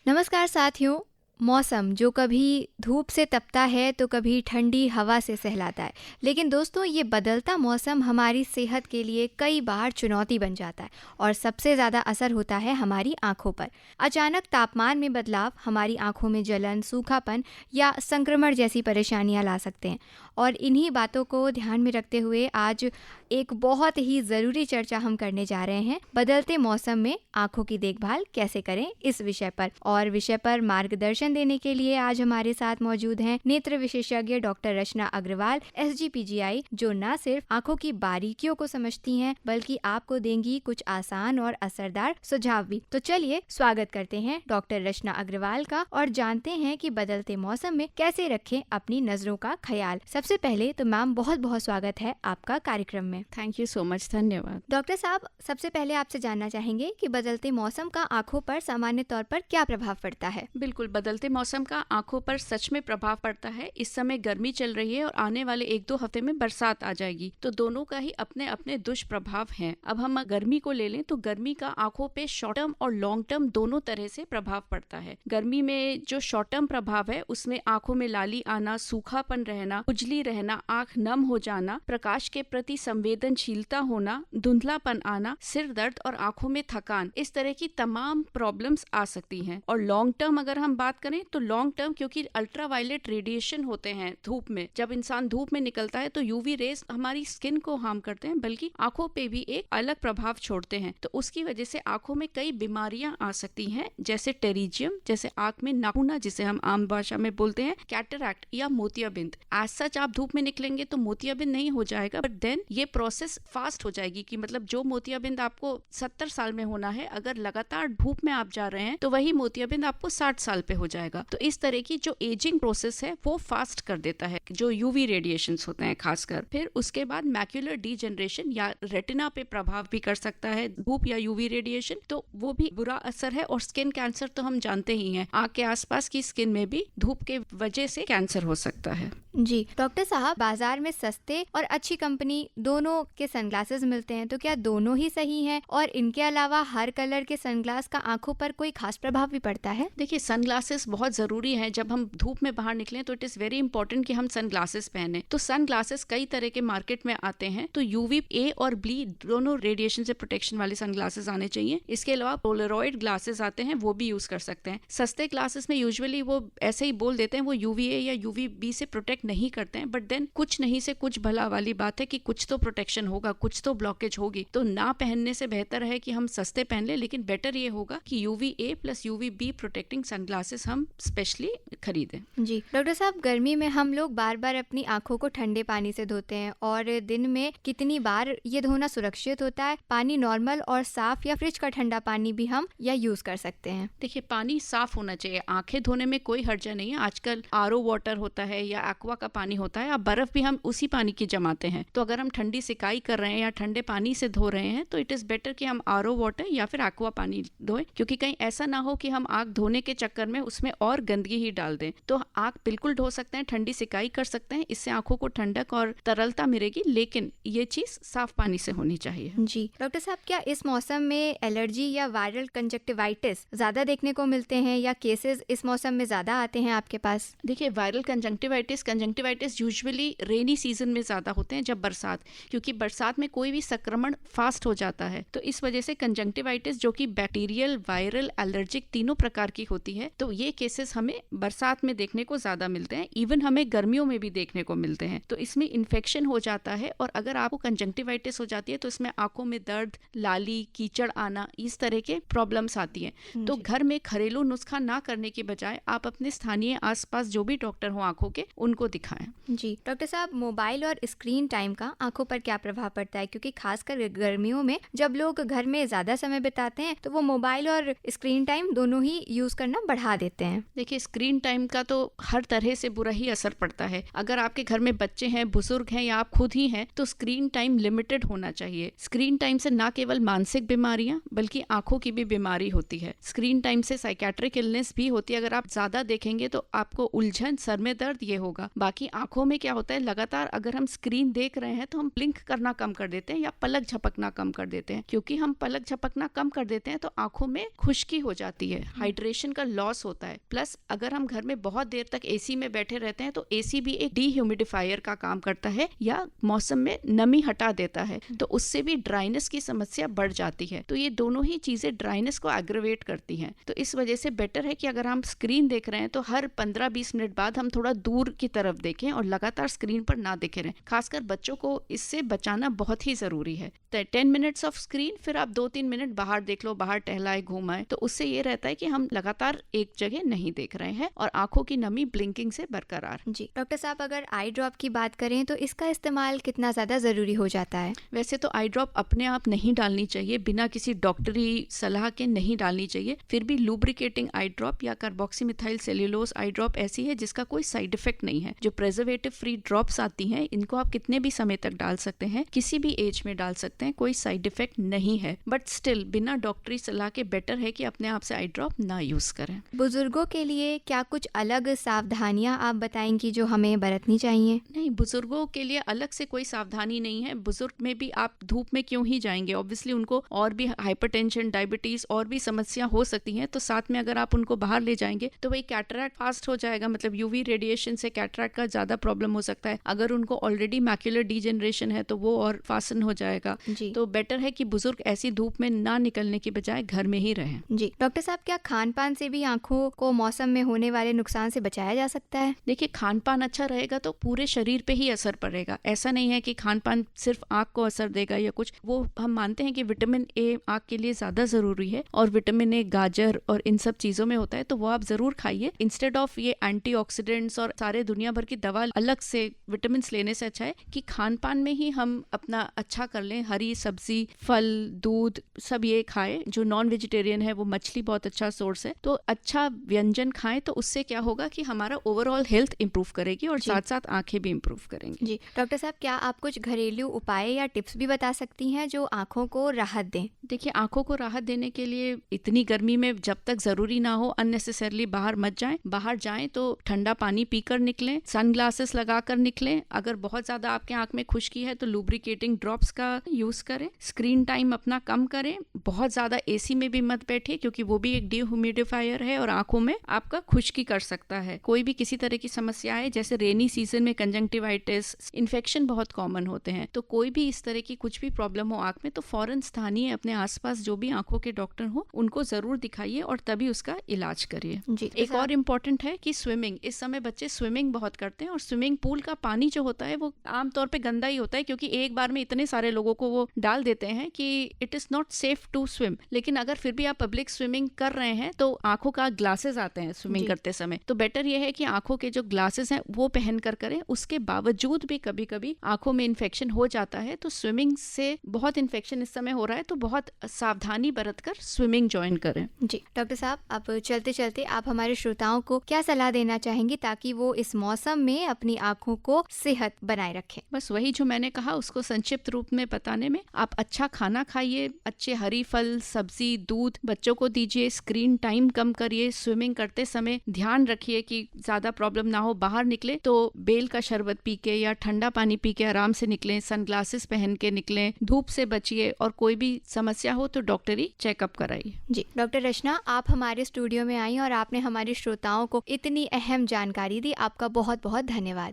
नमस्कार साथियों। मौसम जो कभी धूप से तपता है तो कभी ठंडी हवा से सहलाता है, लेकिन दोस्तों ये बदलता मौसम हमारी सेहत के लिए कई बार चुनौती बन जाता है और सबसे ज़्यादा असर होता है हमारी आँखों पर। अचानक तापमान में बदलाव हमारी आँखों में जलन, सूखापन या संक्रमण जैसी परेशानियाँ ला सकते हैं और इन्हीं बातों को ध्यान में रखते हुए आज एक बहुत ही ज़रूरी चर्चा हम करने जा रहे हैं, बदलते मौसम में आँखों की देखभाल कैसे करें, इस विषय पर। और विषय पर मार्गदर्शन देने के लिए आज हमारे साथ मौजूद हैं नेत्र विशेषज्ञ डॉक्टर रचना अग्रवाल, SGPGI, जो न सिर्फ आँखों की बारीकियों को समझती हैं बल्कि आपको देंगी कुछ आसान और असरदार सुझाव भी। तो चलिए स्वागत करते हैं डॉक्टर रचना अग्रवाल का और जानते हैं कि बदलते मौसम में कैसे रखें अपनी नजरों का ख्याल। सबसे पहले तो मैम बहुत बहुत स्वागत है आपका कार्यक्रम में। थैंक यू सो मच, धन्यवाद। डॉक्टर साहब, सबसे पहले आपसे जानना चाहेंगे कि बदलते मौसम का आँखों पर सामान्य तौर पर क्या प्रभाव पड़ता है? बिल्कुल, बदलते मौसम का आंखों पर सच में प्रभाव पड़ता है। इस समय गर्मी चल रही है और आने वाले 1-2 हफ्ते में बरसात आ जाएगी, तो दोनों का ही अपने अपने दुष्प्रभाव हैं। अब हम गर्मी को ले लें तो गर्मी का आंखों पे शॉर्ट टर्म और लॉन्ग टर्म दोनों तरह से प्रभाव पड़ता है। गर्मी में जो शॉर्ट टर्म प्रभाव है उसमें आंखों में लाली आना, सूखापन रहना, खुजली रहना, आंख नम हो जाना, प्रकाश के प्रति संवेदनशीलता होना, धुंधलापन आना, सिर दर्द और आंखों में थकान, इस तरह की तमाम प्रॉब्लम्स आ सकती हैं। और लॉन्ग टर्म अगर हम बात करें तो लॉन्ग टर्म, क्योंकि अल्ट्रावायलेट रेडिएशन होते हैं धूप में, जब इंसान धूप में निकलता है तो यूवी रेज हमारी स्किन को हार्म करते हैं, बल्कि आंखों पे भी एक अलग प्रभाव छोड़ते हैं। तो उसकी वजह से आंखों में कई बीमारियां आ सकती हैं, जैसे टेरिजियम, जैसे आंख में नाखूना जिसे हम आम भाषा में बोलते हैं, कैटरैक्ट या मोतियाबिंद। एज सच आप धूप में निकलेंगे तो मोतियाबिंद नहीं हो जाएगा, बट देन ये प्रोसेस फास्ट हो जाएगी कि मतलब जो मोतियाबिंद आपको 70 साल में होना है, अगर लगातार धूप में आप जा रहे हैं तो वही मोतियाबिंद आपको 60 साल पे हो जाएगा। तो इस तरह की जो एजिंग प्रोसेस है वो फास्ट कर देता है जो यूवी रेडिएशंस होते हैं खासकर। फिर उसके बाद मैक्यूलर डीजनरेशन या रेटिना पे प्रभाव भी कर सकता है धूप या यूवी रेडिएशन, तो वो भी बुरा असर है। और स्किन कैंसर तो हम जानते ही हैं, आंख के आसपास की स्किन में भी धूप के वजह से कैंसर हो सकता है। जी डॉक्टर साहब, बाजार में सस्ते और अच्छी कंपनी दोनों के सनग्लासेस मिलते हैं, तो क्या दोनों ही सही हैं? और इनके अलावा हर कलर के सनग्लास का आंखों पर कोई खास प्रभाव भी पड़ता है? देखिए, सनग्लासेस बहुत जरूरी है। जब हम धूप में बाहर निकलें तो इट इज वेरी इंपॉर्टेंट कि हम सनग्लासेस पहने। तो सनग्लासेस कई तरह के मार्केट में आते हैं, तो यूवी ए और बी दोनों रेडिएशन से प्रोटेक्शन वाले सनग्लासेस आने चाहिए। इसके अलावा पोलरॉइड ग्लासेस आते हैं, वो भी यूज कर सकते हैं। सस्ते ग्लासेस में यूजुअली वो ऐसे ही बोल देते हैं वो यूवी ए या यूवी बी से प्रोटेक्ट नहीं करते हैं, बट देन कुछ नहीं से कुछ भला वाली बात है कि कुछ तो प्रोटेक्शन होगा, कुछ तो ब्लॉकेज होगी। तो ना पहनने से बेहतर है कि हम सस्ते पहन ले, लेकिन बेटर ये होगा कि UV A plus UV B protecting sunglasses हम स्पेशली खरीदें। जी डॉक्टर साहब, गर्मी में हम लोग बार बार अपनी आंखों को ठंडे पानी से धोते हैं और दिन में कितनी बार ये धोना सुरक्षित होता है? पानी नॉर्मल और साफ या फ्रिज का ठंडा पानी भी हम या यूज कर सकते हैं? देखिए, पानी साफ होना चाहिए। आंखें धोने में कोई हर्जा नहीं है। आजकल आरओ वाटर होता है या एक्वा का पानी होता है, अब बर्फ भी हम उसी पानी की जमाते हैं। तो अगर हम ठंडी सिकाई कर रहे हैं या ठंडे पानी से धो रहे हैं तो इट इज बेटर कि हम आरओ वाटर या फिर एक्वा पानी धोएं, क्योंकि कहीं ऐसा ना हो कि हम आंख धोने के चक्कर में उसमें और गंदगी ही डाल दें। तो आंख बिल्कुल धो सकते हैं, ठंडी सिकाई कर सकते हैं, इससे आंखों को ठंडक और तरलता मिलेगी, लेकिन ये चीज साफ पानी से होनी चाहिए। जी डॉक्टर साहब, क्या इस मौसम में एलर्जी या वायरल कंजक्टिवाइटिस ज्यादा देखने को मिलते हैं या केसेस इस मौसम में ज्यादा आते हैं आपके पास? देखिए, viral conjunctivitis usually rainy season में ज्यादा होते हैं, जब बरसात, क्योंकि बरसात में कोई भी संक्रमण फास्ट हो जाता है। तो इस वजह से कंजंक्टिवाइटिस, जो कि बैक्टीरियल, वायरल, एलर्जिक तीनों प्रकार की होती है, तो ये केसेस हमें बरसात में देखने को ज्यादा मिलते हैं। इवन हमें गर्मियों में भी देखने को मिलते हैं। तो इसमें इन्फेक्शन हो जाता है और अगर आपको कंजंक्टिवाइटिस हो जाती है तो इसमें आंखों में दर्द, लाली, कीचड़ आना, इस तरह के प्रॉब्लम्स आती हैं। तो घर में घरेलू नुस्खा ना करने की बजाय आप अपने स्थानीय आसपास जो भी डॉक्टर हो आंखों के, उनको दिखाएं। जी डॉक्टर साहब, मोबाइल और स्क्रीन टाइम का आंखों पर क्या प्रभाव पड़ता है? क्योंकि खासकर गर्मियों में जब लोग घर में ज्यादा समय बिताते हैं तो वो मोबाइल और स्क्रीन टाइम दोनों ही यूज करना बढ़ा देते हैं। देखिए, स्क्रीन टाइम का तो हर तरह से बुरा ही असर पड़ता है। अगर आपके घर में बच्चे हैं, बुजुर्ग हैं या आप खुद ही हैं, तो स्क्रीन टाइम लिमिटेड होना चाहिए। स्क्रीन टाइम से ना केवल मानसिक बीमारियां बल्कि आंखों की भी बीमारी होती है। स्क्रीन टाइम से साइकेट्रिक इलनेस भी होती है। अगर आप ज्यादा देखेंगे तो आपको उलझन, सर में दर्द ये होगा। बाकी आंखों में क्या होता है, लगातार अगर हम स्क्रीन देख रहे हैं तो हम ब्लिंक करना कम कर देते हैं या पलक झपकना कम कर देते हैं। क्योंकि हम पलक झपकना कम कर देते हैं तो आंखों में खुश्की हो जाती है, हाइड्रेशन का लॉस होता है। प्लस अगर हम घर में बहुत देर तक एसी में बैठे रहते हैं तो एसी भी एक डीह्यूमिडिफायर का काम करता है या मौसम में नमी हटा देता है, तो उससे भी ड्राइनेस की समस्या बढ़ जाती है। तो ये दोनों ही चीजें ड्राइनेस को एग्रेवेट करती हैं। तो इस वजह से बेटर है कि अगर हम स्क्रीन देख रहे हैं तो हर 15-20 मिनट बाद हम थोड़ा दूर की तरफ देखें और लगातार स्क्रीन पर ना देखे रहें। खासकर बच्चों को इससे बचाना बहुत ही जरूरी है। 10 मिनट्स ऑफ स्क्रीन, फिर आप 2-3 मिनट बाहर देख लो, बाहर टहलाए घूमाए, तो उससे ये रहता है कि हम लगातार एक जगह नहीं देख रहे हैं और आंखों की नमी ब्लिंकिंग से बरकरार। जी डॉक्टर साहब, अगर आई ड्रॉप की बात करें तो इसका इस्तेमाल कितना ज़्यादा ज़रूरी हो जाता है? वैसे तो आई ड्रॉप अपने आप नहीं डालनी चाहिए, बिना किसी डॉक्टरी सलाह के नहीं डालनी चाहिए। फिर भी लुब्रिकेटिंग आई ड्रॉप या कार्बोक्सीमिथाइल सेल्यूलोज आई ड्रॉप ऐसी है जिसका कोई साइड इफेक्ट नहीं है। जो प्रेजर्वेटिव फ्री ड्रॉप्स आती हैं, इनको आप कितने भी समय तक डाल सकते हैं, किसी भी एज में डाल सकते हैं, कोई साइड इफेक्ट नहीं है। बट स्टिल बिना डॉक्टरी सलाह के बेटर है कि अपने आप से आई ड्रॉप ना यूज करें। बुजुर्गों के लिए क्या कुछ अलग सावधानियां आप बताएंगी जो हमें बरतनी चाहिए? नहीं, बुजुर्गों के लिए अलग से कोई सावधानी नहीं है। बुजुर्ग में भी आप धूप में क्यों ही जाएंगे, ऑब्वियसली उनको और भी हाइपरटेंशन, डायबिटीज और भी समस्या हो सकती हैं। तो साथ में अगर आप उनको बाहर ले जाएंगे तो वही कैटरैक्ट फास्ट हो जाएगा, मतलब यूवी रेडिएशन से कैटरैक्ट का ज्यादा प्रॉब्लम हो सकता है। अगर उनको ऑलरेडी मैक्यूलर डीजनरेशन है तो वो और फासन हो जाएगा। तो बेटर है कि बुजुर्ग ऐसी धूप में ना निकलने की बजाय घर में ही रहें। जी डॉक्टर साहब, क्या खान पान से भी आंखों को मौसम में होने वाले नुकसान से बचाया जा सकता है? देखिए, खान पान अच्छा रहेगा तो पूरे शरीर पे ही असर पड़ेगा। ऐसा नहीं है कि खान पान सिर्फ आंख को असर देगा या कुछ। वो हम मानते हैं कि विटामिन ए आंख के लिए ज्यादा जरूरी है और विटामिन ए गाजर और इन सब चीजों में होता है, तो वो आप जरूर खाइए। इंस्टेड ऑफ ये एंटीऑक्सीडेंट्स और सारे दुनिया भर की दवा अलग से विटामिन लेने से अच्छा है कि खान पान में ही हम अपना अच्छा कर लें। हरी सब्जी, फल, दूध सब ये खाएं। जो नॉन वेजिटेरियन है वो मछली बहुत अच्छा सोर्स है, तो अच्छा व्यंजन खाएं। तो उससे क्या होगा कि हमारा ओवरऑल हेल्थ इंप्रूव करेगी और साथ साथ आंखें भी इंप्रूव करेंगी। जी डॉक्टर साहब, क्या आप कुछ घरेलू उपाय या टिप्स भी बता सकती हैं जो आंखों को राहत दें? देखिए, आंखों को राहत देने के लिए इतनी गर्मी में जब तक जरूरी ना हो अननेसेसरली बाहर मत जाएं। बाहर जाएं तो ठंडा पानी पीकर निकलें, सनग्लासेस लगाकर निकलें। अगर बहुत ज्यादा आपके आंख में खुश्की है तो लुब्रिकेटिंग ड्रॉप्स का यूज करें। स्क्रीन टाइम अपना कम करें। बहुत ज्यादा एसी में भी मत बैठिए क्योंकि वो भी एक डीह्यूमिडिफायर है और आंखों में आपका खुश्की कर सकता है। कोई भी किसी तरह की समस्या है, जैसे रेनी सीजन में कंजंक्टिवाइटिस, इन्फेक्शन बहुत कॉमन होते हैं, तो कोई भी इस तरह की कुछ भी प्रॉब्लम हो आंख में तो फौरन स्थानीय अपने आसपास जो भी आंखों के डॉक्टर हो उनको जरूर दिखाइए और तभी उसका इलाज करिए। एक और इम्पोर्टेंट है कि स्विमिंग, इस समय बच्चे स्विमिंग बहुत करते हैं और स्विमिंग पूल का पानी जो होता है वो आमतौर पे गंदा ही होता है क्योंकि एक बार में इतने सारे लोगों को वो डाल देते हैं कि it is not safe to swim. लेकिन अगर फिर भी आप पब्लिक स्विमिंग कर रहे हैं तो आंखों का ग्लासेस आते हैं स्विमिंग करते समय, तो बेटर ये है कि आंखों के जो ग्लासेस हैं वो पहन कर करें। उसके बावजूद भी कभी कभी आंखों में इन्फेक्शन हो जाता है, तो स्विमिंग से बहुत इन्फेक्शन इस समय हो रहा है, तो बहुत सावधानी बरत कर स्विमिंग ज्वाइन करें। जी डॉक्टर साहब, अब चलते चलते आप हमारे श्रोताओं को क्या सलाह देना चाहेंगे ताकि वो इस मौसम में अपनी आंखों को सेहत बनाए रखें? बस वही जो मैंने कहा उसको संक्षिप्त रूप में बताने में, आप अच्छा खाना खाइए, अच्छे हरी फल, सब्जी, दूध बच्चों को दीजिए, स्क्रीन टाइम कम करिए, स्विमिंग करते समय ध्यान रखिए कि ज्यादा प्रॉब्लम ना हो। बाहर निकले तो बेल का शरबत पी के या ठंडा पानी पी के आराम से निकलें, सनग्लासेस पहन के निकलें, धूप से बचिए और कोई भी समस्या हो तो डॉक्टरी चेकअप कराइए। जी डॉक्टर रचना, आप हमारे स्टूडियो में आई और आपने हमारे श्रोताओं को इतनी अहम जानकारी दी, आपका बहुत बहुत धन्यवाद।